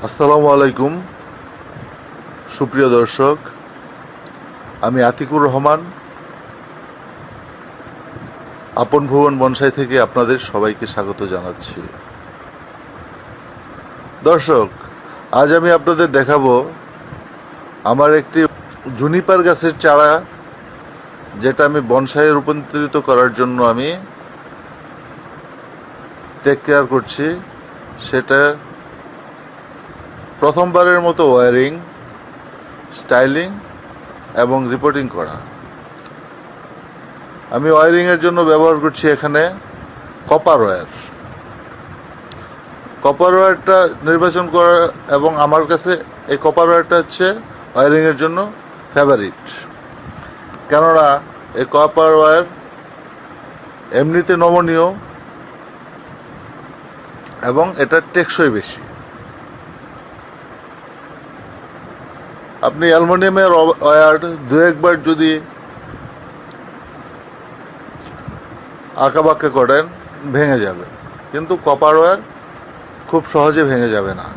আসসালামু আলাইকুম সুপ্রিয় দর্শক, আমি আতিকুর রহমান আপন ভুবন বনসাই থেকে আপনাদের সবাইকে স্বাগত জানাচ্ছি। দর্শক, আজ আমি আপনাদের দেখাবো আমার একটি জুনিপার গাছের চারা, যেটা আমি বনসাইয়ে রূপান্তরিত করার জন্য আমি টেক কেয়ার করছি। সেটা প্রথমবারের মতো ওয়্যারিং, স্টাইলিং এবং রিপোর্টিং করা। আমি ওয়্যারিংয়ের জন্য ব্যবহার করছি এখানে কপার ওয়্যার। কপার ওয়্যারটা নির্বাচন করা, এবং আমার কাছে এই কপার ওয়্যারটা হচ্ছে ওয়্যারিংয়ের জন্য ফেভারিট। কেননা এই কপার ওয়্যার এমনিতে নমনীয় এবং এটা টেকসই বেশি। আপনি অ্যালুমিনিয়ামের ওয়্যার দু একবার যদি আঁকাবাঁকা করেন ভেঙে যাবে, কিন্তু কপার ওয়্যার খুব সহজে ভেঙে যাবে না।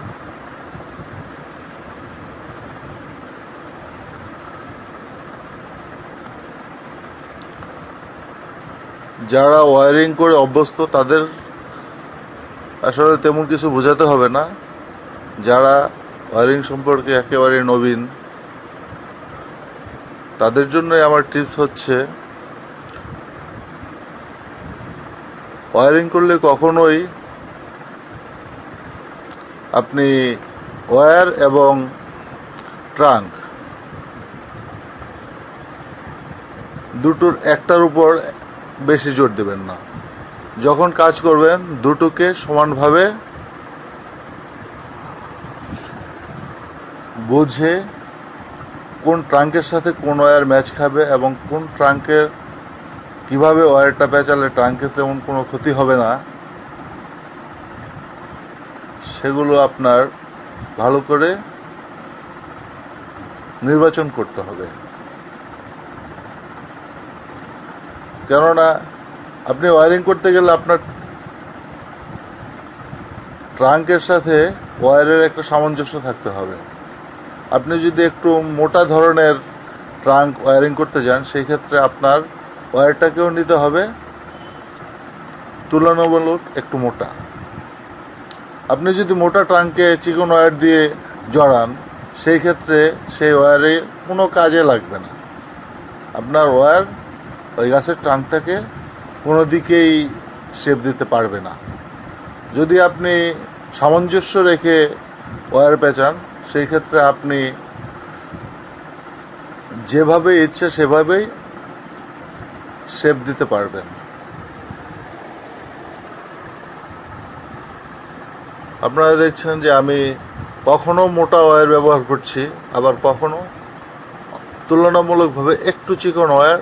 যারা ওয়্যারিং করে অভ্যস্ত তাদের আসলে তেমন কিছু বোঝাতে হবে না। যারা ওয়্যারিং সম্পর্কে একেবারে নবীন, তাদের জন্যই আমার টিপস হচ্ছে, ওয়্যারিং করলে কখনোই আপনি ওয়্যার এবং ট্রাঙ্ক দুটোর একটার উপর বেশি জোর দেবেন না। যখন কাজ করবেন দুটোকে সমানভাবে বুঝে কোন ট্রাঙ্কের সাথে কোন ওয়্যার ম্যাচ খাবে এবং কোন ট্রাঙ্কের কিভাবে ওয়্যারটা পেঁচালে ট্রাঙ্কের তেমন কোনো ক্ষতি হবে না, সেগুলো আপনার ভালো করে নির্বাচন করতে হবে। কেননা আপনি ওয়্যারিং করতে গেলে আপনার ট্রাঙ্কের সাথে ওয়্যারের একটা সামঞ্জস্য থাকতে হবে। আপনি যদি একটু মোটা ধরনের ট্রাঙ্ক ওয়্যারিং করতে যান, সেই ক্ষেত্রে আপনার ওয়্যারটাকেও নিতে হবে তুলনামূলক একটু মোটা। আপনি যদি মোটা ট্রাঙ্কে চিকন ওয়্যার দিয়ে জড়ান, সেই ক্ষেত্রে সেই ওয়্যারে কোনো কাজে লাগবে না। আপনার ওয়্যার ওই গাছের ট্রাঙ্কটাকে কোনো দিকেই শেপ দিতে পারবে না। যদি আপনি সামঞ্জস্য রেখে ওয়্যার পেঁচান, সেই ক্ষেত্রে আপনি যেভাবে ইচ্ছে সেভাবেই শেপ দিতে পারবেন। আপনারা দেখছেন যে আমি কখনো মোটা ওয়্যার ব্যবহার করছি, আবার কখনো তুলনামূলকভাবে একটু চিকন ওয়্যার,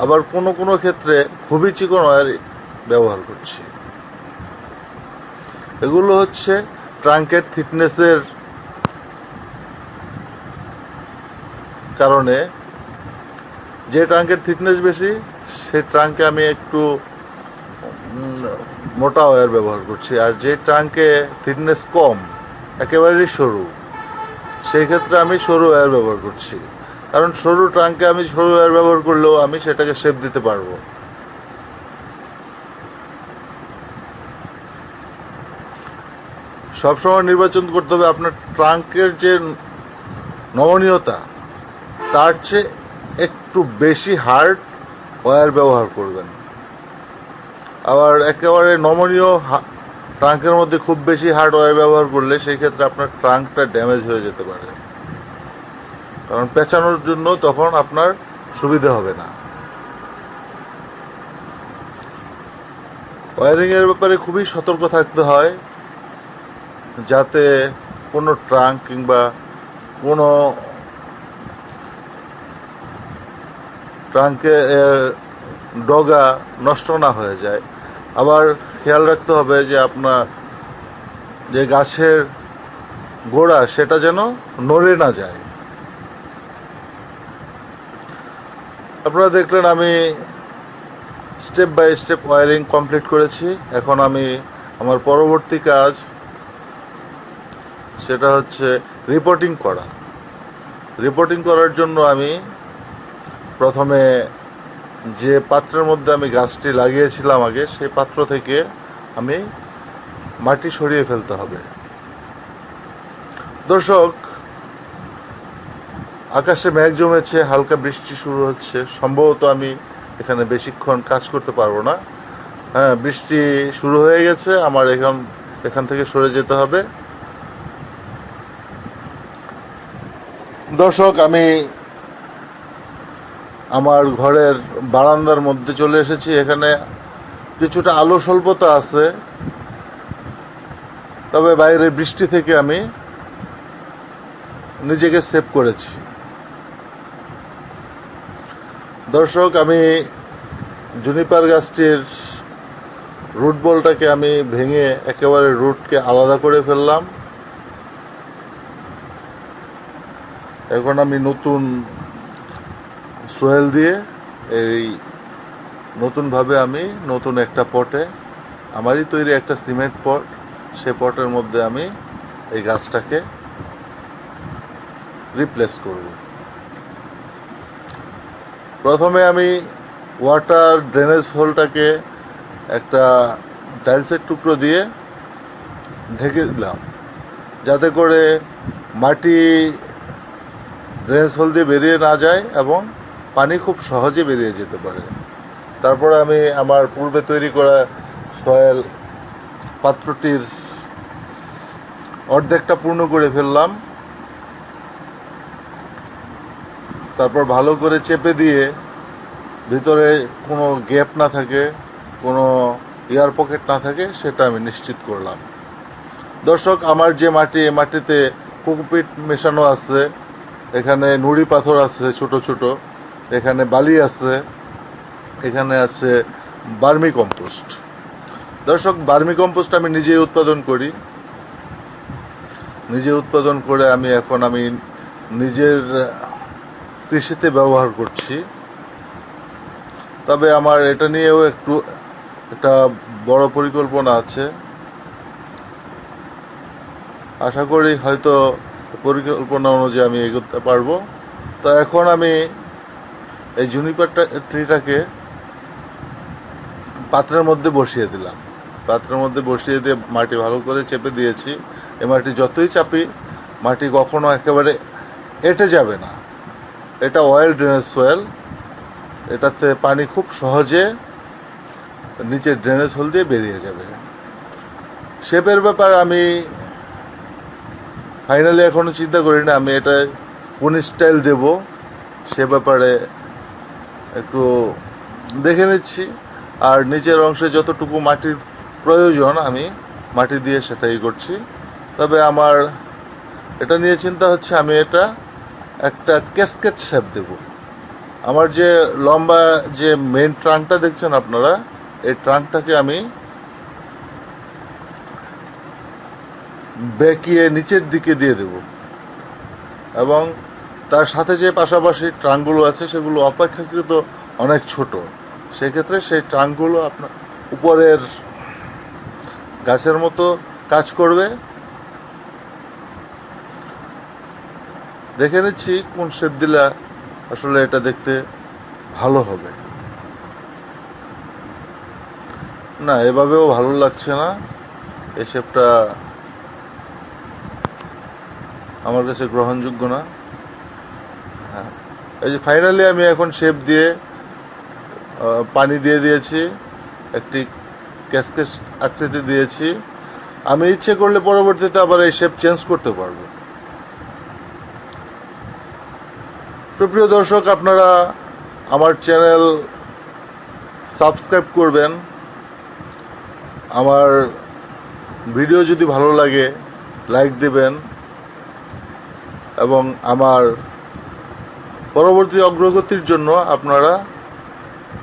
আবার কোনো কোনো ক্ষেত্রে খুবই চিকন ওয়্যার ব্যবহার করছি। এগুলো হচ্ছে ট্রাঙ্কের থিকনেসের কারণে। যে ট্রাঙ্কের থিকনেস বেশি, সেই ট্রাঙ্কে আমি একটু মোটা ওয়্যার ব্যবহার করছি, আর যে ট্রাঙ্কে থিকনেস কম, একেবারেই সরু, সেই ক্ষেত্রে আমি সরু ওয়্যার ব্যবহার করছি। কারণ সরু ট্রাঙ্কে আমি সরু ওয়্যার ব্যবহার করলেও আমি সেটাকে শেপ দিতে পারবো। সবসময় নির্বাচন করতে হবে আপনার ট্রাঙ্কের যে নমনীয়তা, তার চেয়ে একটু বেশি হার্ড ওয়্যার ব্যবহার করবেন। আবার একেবারে নমনীয় ট্রাঙ্কের মধ্যে খুব বেশি হার্ড ওয়্যার ব্যবহার করলে সেই ক্ষেত্রে আপনার ট্রাঙ্কটা ড্যামেজ হয়ে যেতে পারে, কারণ পেঁচানোর জন্য তখন আপনার সুবিধা হবে না। ওয়্যারিংয়ের ব্যাপারে খুবই সতর্ক থাকতে হয়, যাতে কোনো ট্রাঙ্ক কিংবা কোনো ট্রাঙ্কে ডগা নষ্ট না হয়ে যায়। আবার খেয়াল রাখতে হবে যে আপনার যে গাছের গোড়া, সেটা যেন নড়ে না যায়। আপনারা দেখলেন আমি step by step wiring complete করেছি। এখন আমি আমার পরবর্তী কাজ সেটা হচ্ছে রিপোর্টিং করা। রিপোর্টিং করার জন্য আমি প্রথমে যে পাত্রের মধ্যে আমি গাছটি লাগিয়েছিলাম আগে, সেই পাত্র থেকে আমি মাটি সরিয়ে ফেলতে হবে। দর্শক, আকাশে মেঘ জমেছে, হালকা বৃষ্টি শুরু হচ্ছে। সম্ভবত আমি এখানে বেশিক্ষণ কাজ করতে পারবো না। হ্যাঁ, বৃষ্টি শুরু হয়ে গেছে, আমার এখান থেকে সরে যেতে হবে। দর্শক, আমি আমার ঘরের বারান্দার মধ্যে চলে এসেছি। এখানে কিছুটা আলো স্বল্পতা আছে, তবে বাইরে বৃষ্টি থেকে আমি নিজেকে সেভ করেছি। দর্শক, আমি জুনিপার গাছটির রুট বলটাকে আমি ভেঙে একেবারে রুটকে আলাদা করে ফেললাম। এখন আমি নতুন সোয়েল দিয়ে এই নতুনভাবে আমি নতুন একটা পটে, আমারই তৈরি একটা সিমেন্ট পট, সে পটের মধ্যে আমি এই গাছটাকে রিপ্লেস করব। প্রথমে আমি ওয়াটার ড্রেনেজ হোলটাকে একটা টাইলসের টুকরো দিয়ে ঢেকে দিলাম, যাতে করে মাটি ড্রেনেজ হোল দিয়ে বেরিয়ে না যায় এবং পানি খুব সহজে বেরিয়ে যেতে পারে। তারপরে আমি আমার পূর্বে তৈরি করা সয়েল পাত্রটির অর্ধেকটা পূর্ণ করে ফেললাম। তারপর ভালো করে চেপে দিয়ে ভিতরে কোনো গ্যাপ না থাকে, কোনো এয়ার পকেট না থাকে, সেটা আমি নিশ্চিত করলাম। দর্শক, আমার যে মাটি, এই মাটিতে কোকোপিট মেশানো আছে, এখানে নুড়ি পাথর আছে ছোট ছোট, এখানে বালি আছে, এখানে আছে বার্মি কম্পোস্ট। দর্শক, বার্মি কম্পোস্ট আমি নিজেই উৎপাদন করি। নিজে উৎপাদন করে আমি নিজের কৃষিতে ব্যবহার করছি। তবে আমার এটা নিয়েও একটা বড় পরিকল্পনা আছে। আশা করি হয়তো পরিকল্পনা অনুযায়ী আমি এগোতে পারবো। তো এখন আমি এই জুনিপার ট্রিটাকে পাত্রের মধ্যে বসিয়ে দিলাম। পাত্রের মধ্যে বসিয়ে দিয়ে মাটি ভালো করে চেপে দিয়েছি। এই মাটি যতই চাপি, মাটি কখনো একেবারে এঁটে যাবে না। এটা অয়েল ড্রেনেজ সোয়েল, এটাতে পানি খুব সহজে নিচে ড্রেনেজ হোল দিয়ে বেরিয়ে যাবে। শেপের ব্যাপার আমি ফাইনালি এখনো চিন্তা করি না, আমি এটা কোন স্টাইল দেব সে ব্যাপারে একটু দেখে নিচ্ছি। আর নিচের অংশে যতটুকু মাটির প্রয়োজন আমি মাটি দিয়ে সেটাই করছি। তবে আমার এটা নিয়ে চিন্তা হচ্ছে, আমি এটা একটা ক্যাসকেট শেপ দেব। আমার যে লম্বা যে মেন ট্রাঙ্কটা দেখছেন আপনারা, এই ট্রাঙ্কটাকে আমি বেঁকিয়ে নিচের দিকে দিয়ে দেব, এবং তার সাথে যে পাশাপাশি ট্রাঙ্কগুলো আছে সেগুলো অপেক্ষাকৃত অনেক ছোট। সেক্ষেত্রে সেই ট্রাঙ্কগুলো আপনার উপরের গাছের মতো কাজ করবে। দেখে নিচ্ছি কোন শেপ দিলে আসলে এটা দেখতে ভালো হবে। না, এভাবেও ভালো লাগছে না, এই শেপটা আমার কাছে গ্রহণযোগ্য না। হ্যাঁ, এই যে ফাইনালি আমি এখন শেপ দিয়ে পানি দিয়ে দিয়েছি, একটি ক্যাসকেট আকৃতি দিয়েছি। আমি ইচ্ছে করলে পরবর্তীতে আবার এই শেপ চেঞ্জ করতে পারবো। প্রিয় দর্শক, আপনারা আমার চ্যানেল সাবস্ক্রাইব করবেন। আমার ভিডিও যদি ভালো লাগে লাইক দেবেন, এবং আমার পরবর্তী অগ্রগতির জন্য আপনারা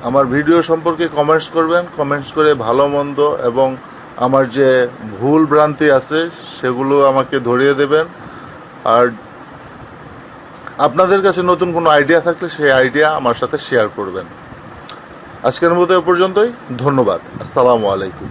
আমার ভিডিও সম্পর্কে কমেন্টস করবেন। কমেন্টস করে ভালো মন্দ এবং আমার যে ভুল ভ্রান্তি আছে সেগুলো আমাকে ধরিয়ে দেবেন। আর আপনাদের কাছে নতুন কোনো আইডিয়া থাকলে সেই আইডিয়া আমার সাথে শেয়ার করবেন। আজকের মতো এ পর্যন্তই। ধন্যবাদ। আসসালামু আলাইকুম।